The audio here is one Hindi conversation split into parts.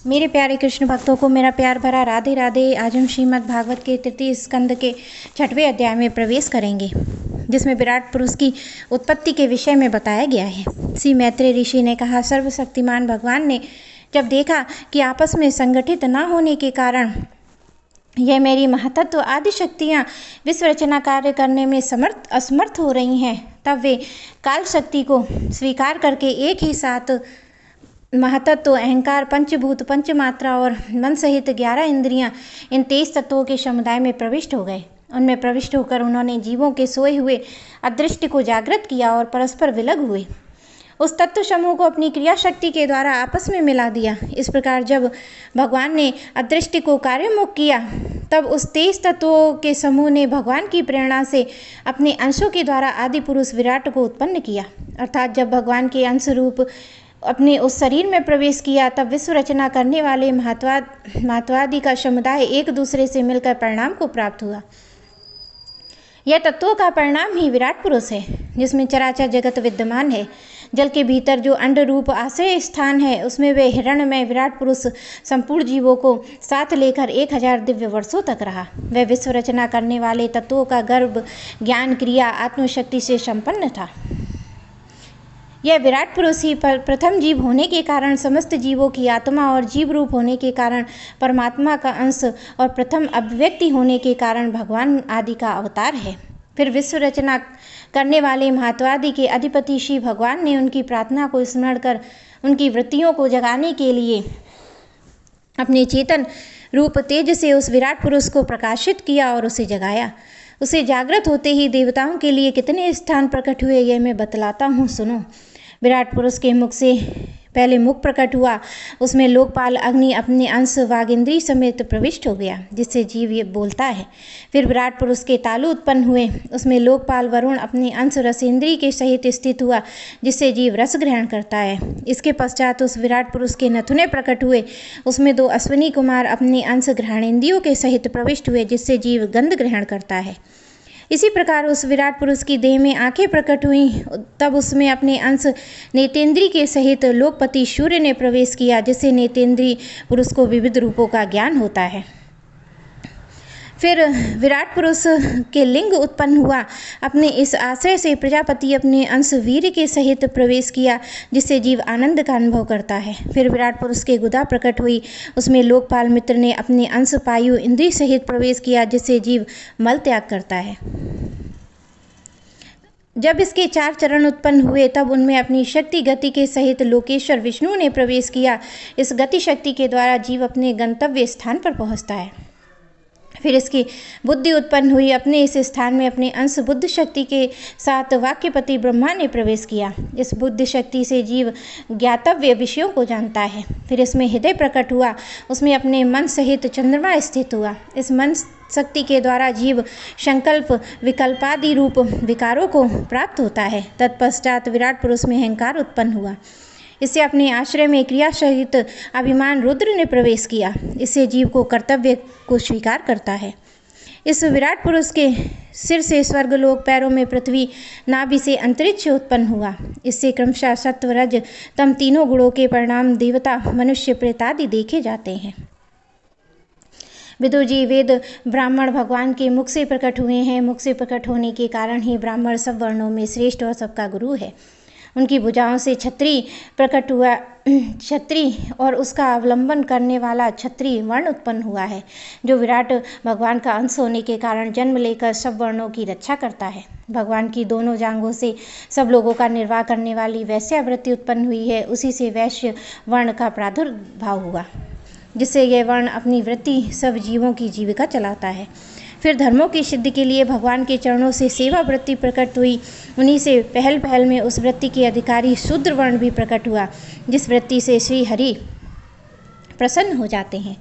मेरे प्यारे कृष्ण भक्तों को मेरा प्यार भरा राधे राधे। आज हम श्रीमद् भागवत के तृतीय स्कंद के 6वें अध्याय में प्रवेश करेंगे, जिसमें विराट पुरुष की उत्पत्ति के विषय में बताया गया है। श्री मैत्रेय ऋषि ने कहा, सर्वशक्तिमान भगवान ने जब देखा कि आपस में संगठित न होने के कारण यह मेरी महातत्व आदि शक्तियाँ विश्व रचना कार्य करने में असमर्थ हो रही हैं, तब वे काल शक्ति को स्वीकार करके एक ही साथ महातत्व, अहंकार, पंचभूत, पंचमात्रा और मन सहित 11 इंद्रियां इन 23 तत्वों के समुदाय में प्रविष्ट हो गए। उनमें प्रविष्ट होकर उन्होंने जीवों के सोए हुए अदृष्ट को जागृत किया और परस्पर विलग हुए उस तत्व समूह को अपनी क्रिया शक्ति के द्वारा आपस में मिला दिया। इस प्रकार जब भगवान ने अदृष्टि को कार्यमुख किया, तब उस 23 तत्वों के समूह ने भगवान की प्रेरणा से अपने अंशों के द्वारा आदि पुरुष विराट को उत्पन्न किया। अर्थात जब भगवान के अंश रूप अपने उस शरीर में प्रवेश किया, तब विश्व रचना करने वाले महत्वादि का समुदाय एक दूसरे से मिलकर परिणाम को प्राप्त हुआ। यह तत्वों का परिणाम ही विराट पुरुष है, जिसमें चराचर जगत विद्यमान है। जल के भीतर जो अंड रूप आश्रय स्थान है, उसमें वे हिरण्य में विराट पुरुष संपूर्ण जीवों को साथ लेकर 1000 दिव्य वर्षों तक रहा। वह विश्व रचना करने वाले तत्वों का गर्भ ज्ञान, क्रिया, आत्मशक्ति से संपन्न था। यह विराट पुरुष ही प्रथम जीव होने के कारण समस्त जीवों की आत्मा और जीव रूप होने के कारण परमात्मा का अंश और प्रथम अभिव्यक्ति होने के कारण भगवान आदि का अवतार है। फिर विश्व रचना करने वाले महत्वादि के अधिपति श्री भगवान ने उनकी प्रार्थना को स्मरण कर उनकी वृत्तियों को जगाने के लिए अपने चेतन रूप तेज से उस विराट पुरुष को प्रकाशित किया और उसे जगाया। उसे जागृत होते ही देवताओं के लिए कितने स्थान प्रकट हुए, यह मैं बतलाता हूँ, सुनो। विराट पुरुष के मुख से पहले मुख प्रकट हुआ, उसमें लोकपाल अग्नि अपने अंश वागिंद्री समेत प्रविष्ट हो गया, जिससे जीव ये बोलता है। फिर विराट पुरुष के तालु उत्पन्न हुए, उसमें लोकपाल वरुण अपने अंश रसेंद्री के सहित स्थित हुआ, जिससे जीव रस ग्रहण करता है। इसके पश्चात उस विराट पुरुष के नथुने प्रकट हुए, उसमें 2 अश्विनी कुमार अपने अंश घ्राणेन्द्रियों के सहित प्रविष्ट हुए, जिससे जीव गंध ग्रहण करता है। इसी प्रकार उस विराट पुरुष की देह में आंखें प्रकट हुई, तब उसमें अपने अंश नेतेंद्री के सहित लोकपति सूर्य ने प्रवेश किया, जिससे नेतेंद्री पुरुष को विविध रूपों का ज्ञान होता है। फिर विराट पुरुष के लिंग उत्पन्न हुआ, अपने इस आश्रय से प्रजापति अपने अंश वीर के सहित प्रवेश किया, जिससे जीव आनंद का अनुभव करता है। फिर विराट पुरुष के गुदा प्रकट हुई, उसमें लोकपाल मित्र ने अपने अंश पायु इंद्री सहित प्रवेश किया, जिससे जीव मल त्याग करता है। जब इसके 4 चरण उत्पन्न हुए, तब उनमें अपनी शक्ति गति के सहित लोकेश्वर विष्णु ने प्रवेश किया। इस गति शक्ति के द्वारा जीव अपने गंतव्य स्थान पर पहुंचता है। फिर इसकी बुद्धि उत्पन्न हुई, अपने इस स्थान में अपने अंश बुद्ध शक्ति के साथ वाक्यपति ब्रह्मा ने प्रवेश किया। इस बुद्ध शक्ति से जीव ज्ञातव्य विषयों को जानता है। फिर इसमें हृदय प्रकट हुआ, उसमें अपने मन सहित चंद्रमा स्थित हुआ। इस मन शक्ति के द्वारा जीव संकल्प विकल्पादि रूप विकारों को प्राप्त होता है। तत्पश्चात विराट पुरुष में अहंकार उत्पन्न हुआ, इससे अपने आश्रय में क्रिया सहित अभिमान रुद्र ने प्रवेश किया। इससे जीव को कर्तव्य को स्वीकार करता है। इस विराट पुरुष के सिर से स्वर्गलोक, पैरों में पृथ्वी, नाभि से अंतरिक्ष उत्पन्न हुआ। इससे क्रमशः सत्व रज तम तीनों गुणों के परिणाम देवता, मनुष्य, प्रेत आदि देखे जाते हैं। विदुर जी, वेद ब्राह्मण भगवान के मुख से प्रकट हुए हैं। मुख से प्रकट होने के कारण ही ब्राह्मण सब वर्णों में श्रेष्ठ और सबका गुरु है। उनकी भुजाओं से क्षत्रिय प्रकट हुआ, क्षत्रिय और उसका अवलंबन करने वाला क्षत्रिय वर्ण उत्पन्न हुआ है, जो विराट भगवान का अंश होने के कारण जन्म लेकर सब वर्णों की रक्षा करता है। भगवान की दोनों जांघों से सब लोगों का निर्वाह करने वाली वैश्यावृत्ति उत्पन्न हुई है। उसी से वैश्य वर्ण का प्रादुर्भाव हुआ, जिससे यह वर्ण अपनी वृत्ति सब जीवों की जीविका चलाता है। फिर धर्मों की सिद्धि के लिए भगवान के चरणों से सेवा वृत्ति प्रकट हुई। उन्हीं से पहल में उस वृत्ति के अधिकारी शूद्र वर्ण भी प्रकट हुआ, जिस वृत्ति से श्री हरि प्रसन्न हो जाते हैं।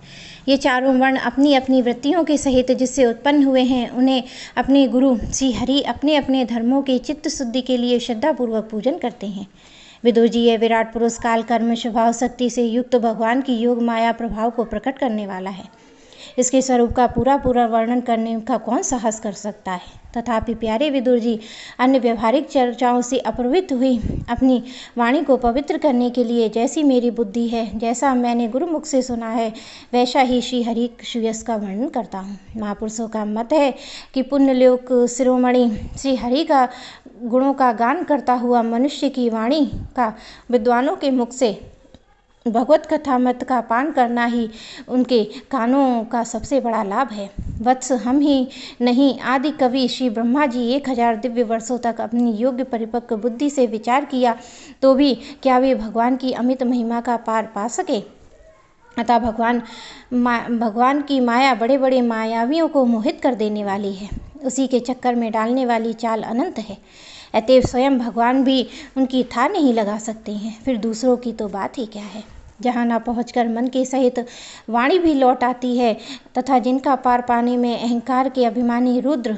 ये चारों वर्ण अपनी अपनी वृत्तियों के सहित जिससे उत्पन्न हुए हैं, उन्हें अपने गुरु श्री हरि अपने अपने धर्मों के चित्त शुद्धि के लिए श्रद्धापूर्वक पूजन करते हैं। विदुर जी, ये विराट पुरुष काल कर्म स्वभाव शक्ति से युक्त भगवान की योग माया प्रभाव को प्रकट करने वाला है। इसके स्वरूप का पूरा पूरा वर्णन करने का कौन साहस कर सकता है। तथापि प्यारे विदुर जी, अन्य व्यवहारिक चर्चाओं से अप्रवृत्त हुई अपनी वाणी को पवित्र करने के लिए जैसी मेरी बुद्धि है, जैसा मैंने गुरुमुख से सुना है, वैसा ही श्री हरि सुयश का वर्णन करता हूँ। महापुरुषों का मत है कि पुण्यलोक शिरोमणि श्री हरि का गुणों का गान करता हुआ मनुष्य की वाणी का विद्वानों के मुख से भगवत कथा मत का पान करना ही उनके कानों का सबसे बड़ा लाभ है। वत्स, हम ही नहीं, आदि कवि श्री ब्रह्मा जी 1000 दिव्य वर्षों तक अपनी योग्य परिपक्व बुद्धि से विचार किया तो भी क्या वे भगवान की अमित महिमा का पार पा सके। अतः भगवान की माया बड़े बड़े मायावियों को मोहित कर देने वाली है, उसी के चक्कर में डालने वाली चाल अनंत है। अतएव स्वयं भगवान भी उनकी था नहीं लगा सकते हैं, फिर दूसरों की तो बात ही क्या है। जहाँ न पहुँचकर मन के सहित वाणी भी लौट आती है तथा जिनका पार पाने में अहंकार के अभिमानी रुद्र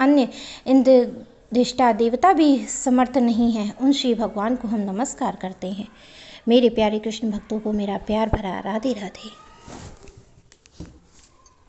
अन्य इंद्रधिष्ठा देवता भी समर्थ नहीं है, उन श्री भगवान को हम नमस्कार करते हैं। मेरे प्यारे कृष्ण भक्तों को मेरा प्यार भरा राधे राधे।